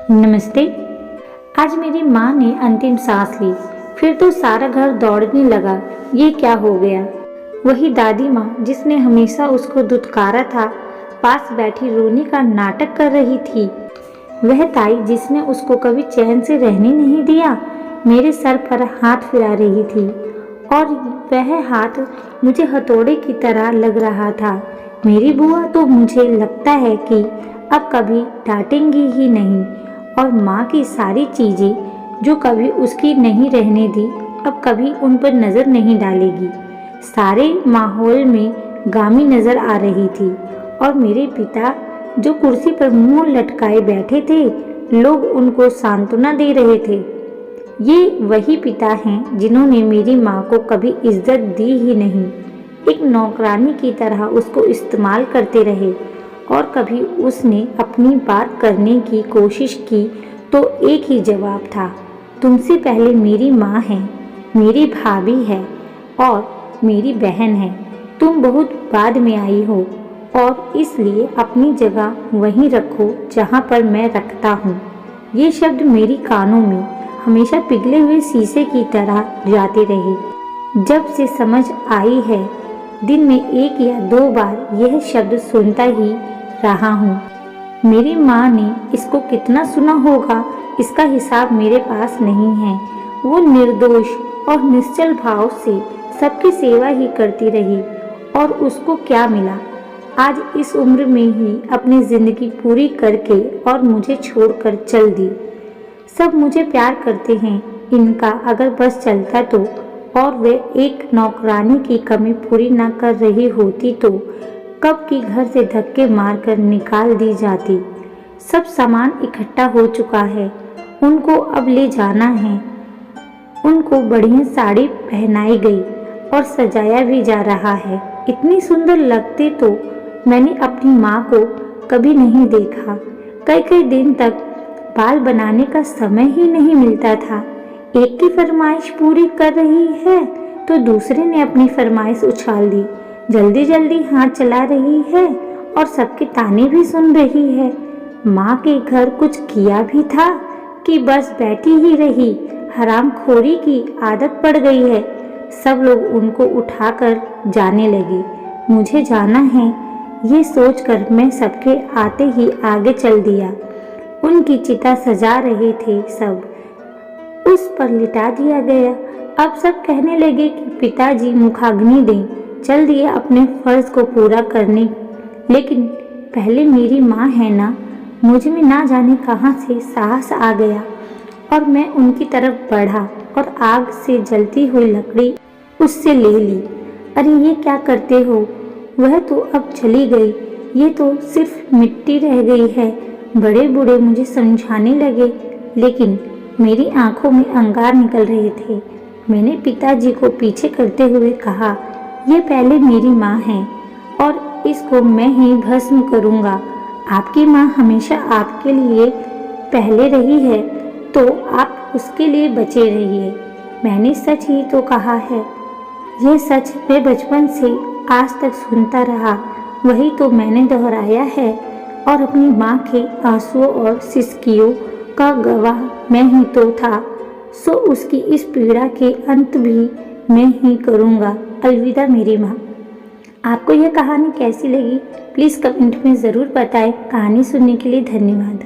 नमस्ते। आज मेरी माँ ने अंतिम सांस ली, फिर तो सारा घर दौड़ने लगा। ये क्या हो गया? वही दादी माँ जिसने हमेशा उसको दुत्कारा था, पास बैठी रोने का नाटक कर रही थी। वह ताई जिसने उसको कभी चैन से रहने नहीं दिया, मेरे सर पर हाथ फिरा रही थी और वह हाथ मुझे हथौड़े की तरह लग रहा था। मेरी बुआ तो मुझे लगता है कि अब कभी डांटेंगी ही नहीं, और माँ की सारी चीज़ें जो कभी उसकी नहीं रहने दी, अब कभी उन पर नज़र नहीं डालेगी। सारे माहौल में गामी नज़र आ रही थी और मेरे पिता जो कुर्सी पर मुंह लटकाए बैठे थे, लोग उनको सांत्वना दे रहे थे। ये वही पिता हैं जिन्होंने मेरी माँ को कभी इज्जत दी ही नहीं, एक नौकरानी की तरह उसको इस्तेमाल करते रहे। और कभी उसने अपनी बात करने की कोशिश की तो एक ही जवाब था, तुमसे पहले मेरी माँ है, मेरी भाभी है और मेरी बहन है। तुम बहुत बाद में आई हो और इसलिए अपनी जगह वहीं रखो जहाँ पर मैं रखता हूँ। ये शब्द मेरी कानों में हमेशा पिघले हुए शीशे की तरह जाते रहे। जब से समझ आई है, दिन में 1 या 2 बार यह शब्द सुनता ही रहा हूँ। मेरी माँ ने इसको कितना सुना होगा, इसका हिसाब मेरे पास नहीं है। वो निर्दोष और निश्चल भाव से सबकी सेवा ही करती रही और उसको क्या मिला? आज इस उम्र में ही अपनी जिंदगी पूरी करके और मुझे छोड़कर चल दी। सब मुझे प्यार करते हैं, इनका अगर बस चलता तो, और वे एक नौकरानी की कमी पूरी न कर रही होती तो कब की घर से धक्के मारकर निकाल दी जाती। सब सामान इकट्ठा हो चुका है, उनको अब ले जाना है। उनको बढ़िया साड़ी पहनाई गई और सजाया भी जा रहा है। इतनी सुंदर लगते तो मैंने अपनी माँ को कभी नहीं देखा। कई कई दिन तक बाल बनाने का समय ही नहीं मिलता था। एक की फरमाइश पूरी कर रही है तो दूसरे ने अपनी फरमाइश उछाल दी। जल्दी जल्दी हाथ चला रही है और सबके ताने भी सुन रही है। माँ के घर कुछ किया भी था कि बस बैठी ही रही। हरामखोरी की आदत पड़ गई है। सब लोग उनको उठाकर जाने लगे। मुझे जाना है, ये सोचकर मैं सबके आते ही आगे चल दिया। उनकी चिता सजा रहे थे सब, उस पर लिटा दिया गया। अब सब कहने लगे कि पिताजी मुखाग्नि दें, चल दिए अपने फर्ज को पूरा करने। लेकिन पहले मेरी माँ है ना, मुझ में ना जाने कहाँ से साहस आ गया और मैं उनकी तरफ बढ़ा और आग से जलती हुई लकड़ी उससे ले ली। अरे ये क्या करते हो? वह तो अब चली गई, ये तो सिर्फ मिट्टी रह गई है। बड़े बूढ़े मुझे समझाने लगे, लेकिन मेरी आंखों में अंगार निकल रहे थे। मैंने पिताजी को पीछे करते हुए कहा, ये पहले मेरी माँ है और इसको मैं ही भस्म करूँगा। आपकी माँ हमेशा आपके लिए पहले रही है तो आप उसके लिए बचे रहिए। मैंने सच ही तो कहा है। यह सच मैं बचपन से आज तक सुनता रहा, वही तो मैंने दोहराया है और अपनी माँ के आंसुओं और सिसकियों का गवाह मैं ही तो था। सो उसकी इस पीड़ा के अंत भी मैं ही करूँगा। अलविदा मेरी माँ। आपको यह कहानी कैसी लगी? प्लीज़ कमेंट में ज़रूर बताएं। कहानी सुनने के लिए धन्यवाद।